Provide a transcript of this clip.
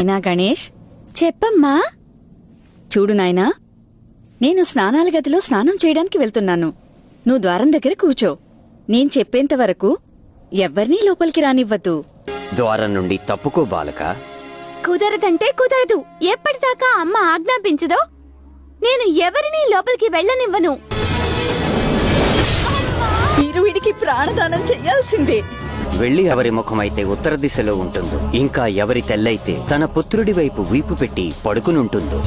నాయనా గణేష్. చెప్పమ్మా. చూడు నాయనా, నేను స్నానాల గదిలో స్నానం చేయడానికి వెళ్తున్నాను. నువ్వు ద్వారం దగ్గర కూర్చో. నేను చెప్పేంతవరకు ఎవ్వరినీ లోపలికి రానివ్వద్దు. ద్వారం నుండి తప్పుకో బాలక. కుదరదంటే కుదరదు. ఎప్పటిదాకా అమ్మ ఆజ్ఞాపించదో నేను ఎవరినీ లోపలికి వెళ్ళనివ్వను. మీరు వీడికి ప్రాణదానం చెయ్యాల్సిందే. వెళ్లి ఎవరి ముఖమైతే ఉత్తర దిశలో ఉంటుందో, ఇంకా ఎవరి తెల్లైతే తన పుత్రుడి వైపు వీపు పెట్టి పడుకునుంటుందో